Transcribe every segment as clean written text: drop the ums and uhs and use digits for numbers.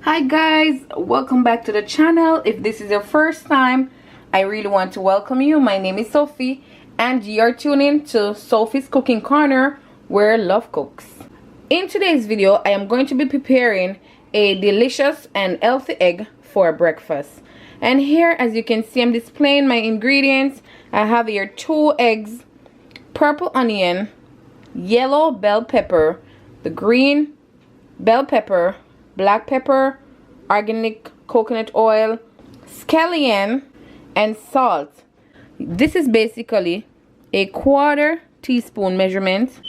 Hi guys, welcome back to the channel. If this is your first time, I really want to welcome you. My name is Sophie and you're tuning to Sophie's Cooking Corner, where love cooks. In today's video, I am going to be preparing a delicious and healthy egg for breakfast. And here, as you can see, I'm displaying my ingredients. I have here 2 eggs, purple onion, yellow bell pepper, the green bell pepper, black pepper, organic coconut oil, scallion, and salt. This is basically a 1/4 teaspoon measurement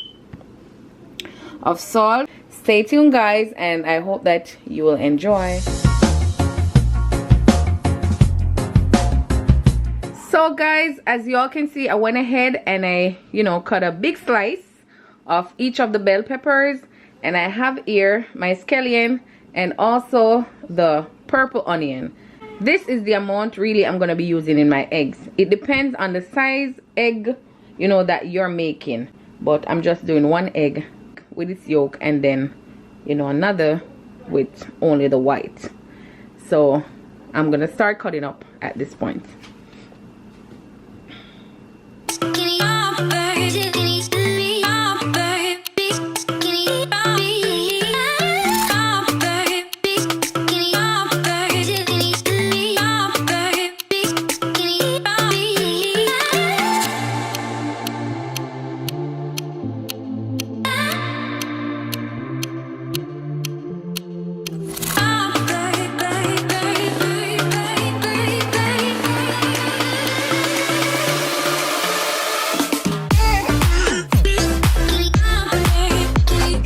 of salt. Stay tuned guys, and I hope that you will enjoy. So guys, as you all can see, I went ahead and I cut a big slice of each of the bell peppers, and I have here my scallion and also the purple onion. This is the amount really I'm gonna be using in my eggs. It depends on the size egg that you're making, but I'm just doing 1 egg with its yolk and then another with only the white. So I'm gonna start cutting up at this point.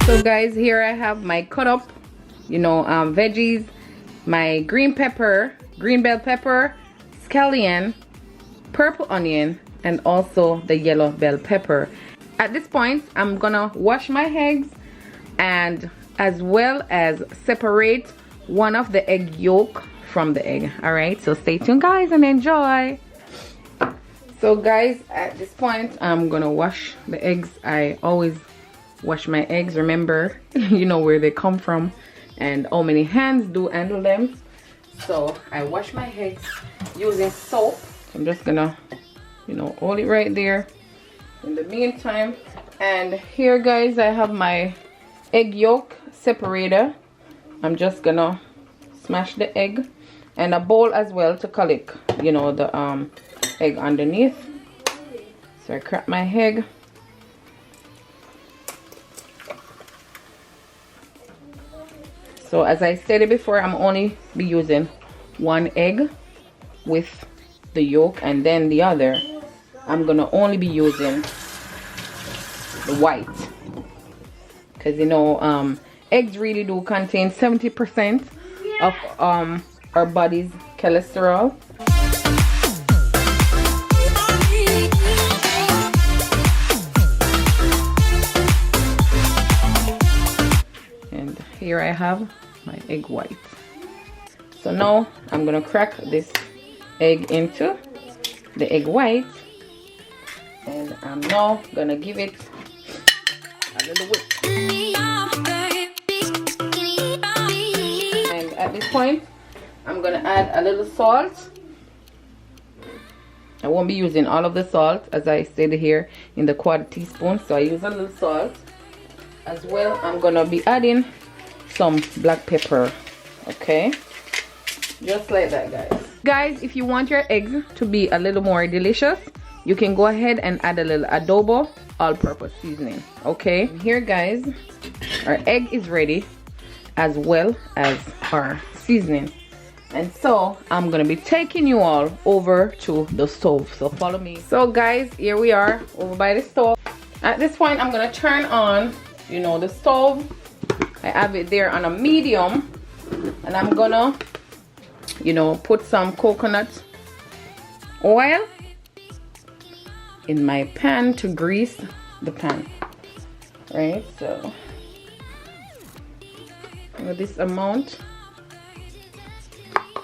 So guys, here I have my cut up veggies, my green bell pepper, scallion, purple onion, and also the yellow bell pepper. At this point, I'm gonna wash my eggs and as well as separate one of the egg yolk from the egg. All right, so stay tuned guys and enjoy. So guys, at this point, I'm gonna wash the eggs. I always wash my eggs, remember where they come from and how many hands do handle them. So I wash my eggs using soap. I'm just gonna hold it right there in the meantime. And here guys, I have my egg yolk separator. I'm just gonna smash the egg, and a bowl as well to collect the egg underneath. So I crack my egg. So as I stated before, I'm only be using 1 egg with the yolk, and then the other I'm gonna only be using the white, because eggs really do contain 70% of our body's cholesterol. And here I have my egg white. So now I'm gonna crack this egg into the egg white, and I'm now gonna give it a little whip. And at this point, I'm gonna add a little salt. I won't be using all of the salt, as I stated here, in the 1/4 teaspoon. So I use a little salt. As well, I'm gonna be adding some black pepper. Okay, just like that guys. If you want your eggs to be a little more delicious, you can go ahead and add a little adobo all-purpose seasoning. Okay, here guys, our egg is ready as well as our seasoning, and so I'm gonna be taking you all over to the stove, so follow me. So guys, here we are over by the stove. At this point, I'm gonna turn on the stove. I have it there on a medium, and I'm gonna put some coconut oil in my pan to grease the pan. Right, so with this amount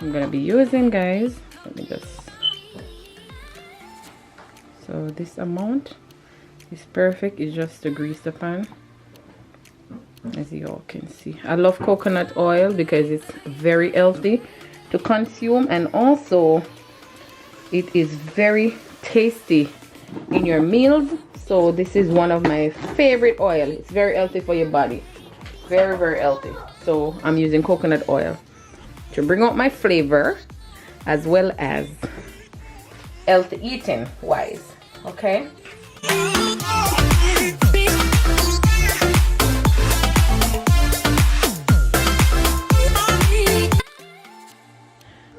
I'm gonna be using, guys, let me just, so this amount is perfect. It's just to grease the pan. as you all can see. I love coconut oil because it's very healthy to consume, and also it is very tasty in your meals. So this is one of my favorite oil. It's very healthy for your body, very, very healthy. So I'm using coconut oil to bring out my flavor as well as healthy eating wise. Okay,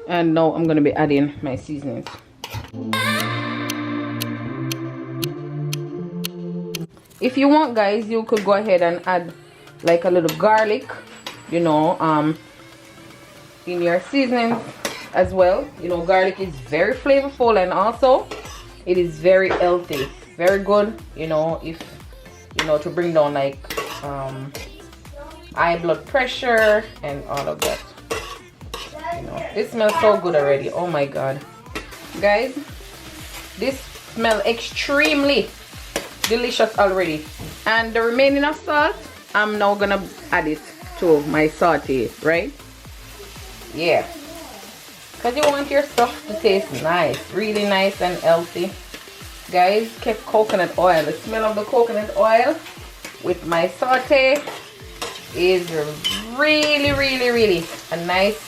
and now I'm gonna be adding my seasonings. If you want, guys, you could go ahead and add like a little garlic, you know, in your seasoning as well. You know, garlic is very flavorful, and also it is very healthy, very good, you know, if you know, to bring down like high blood pressure and all of that. You know, it smells so good already. Oh my god, guys, this smells extremely delicious already. And the remaining of salt, I'm now gonna add it to my saute, right? Yeah, because you want your stuff to taste nice, really nice and healthy. Guys, keep coconut oil. The smell of the coconut oil with my saute is really, really, really a nice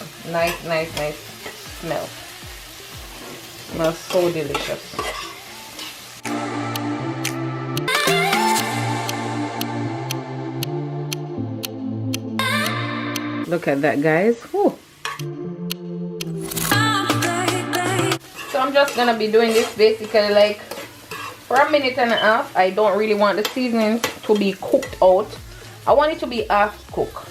smell. Smells so delicious. Look at that, guys. Whew. So I'm just gonna be doing this basically like for a minute and a half. I don't really want the seasonings to be cooked out. I want it to be half cooked.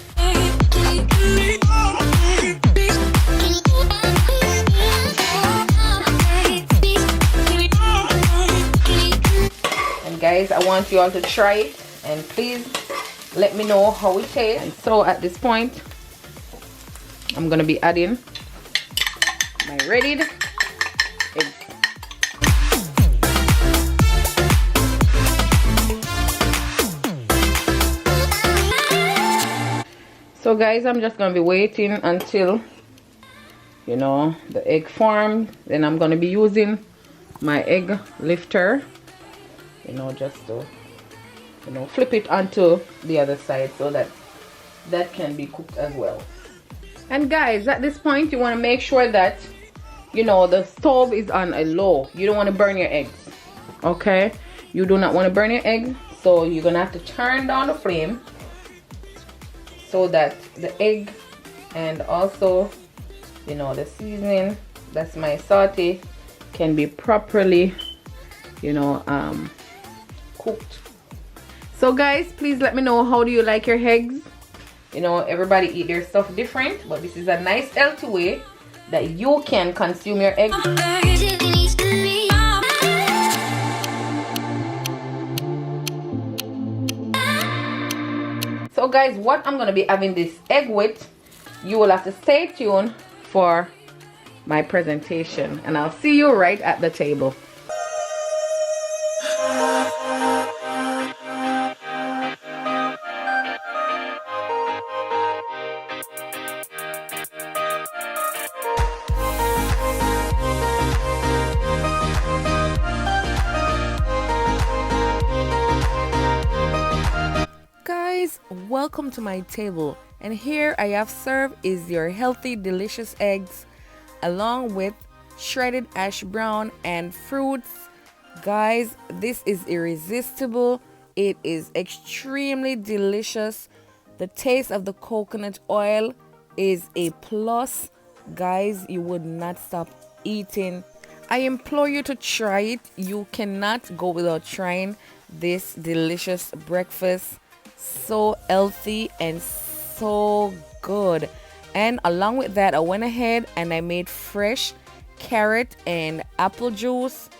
And guys, I want you all to try it, and please let me know how it tastes. And so at this point, I'm gonna be adding my readied eggs. So guys, I'm just gonna be waiting until, you know, the egg forms. Then I'm gonna be using my egg lifter, you know, just to, you know, flip it onto the other side so that that can be cooked as well. And guys, at this point, you want to make sure that, you know, the stove is on a low. You don't want to burn your eggs, okay? You do not want to burn your eggs, so you're gonna have to turn down the flame so that the egg and also, you know, the seasoning, that's my saute, can be properly, you know, cooked. So guys, please let me know, how do you like your eggs? You know, everybody eat their stuff different, but this is a nice healthy way that you can consume your eggs. So guys, what I'm gonna be having this egg with, you will have to stay tuned for my presentation, and I'll see you right at the table. Welcome to my table, and here I have served is your healthy delicious eggs along with shredded hash brown and fruits. Guys, this is irresistible. It is extremely delicious. The taste of the coconut oil is a plus. Guys, you would not stop eating. I implore you to try it. You cannot go without trying this delicious breakfast. So healthy and so good. And along with that, I went ahead and I made fresh carrot and apple juice.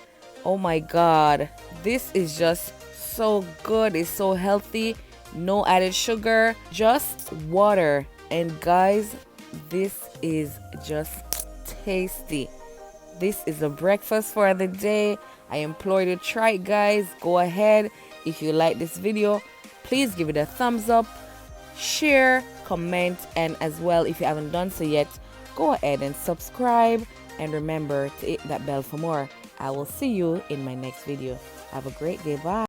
Oh my god, this is just so good. It's so healthy, no added sugar, just water. And guys, this is just tasty. This is a breakfast for the day. I implore you to try it, guys. Go ahead. If you like this video, please give it a thumbs up. share, comment, and as well, if you haven't done so yet, go ahead and subscribe, and remember to hit that bell for more. I will see you in my next video. Have a great day. Bye.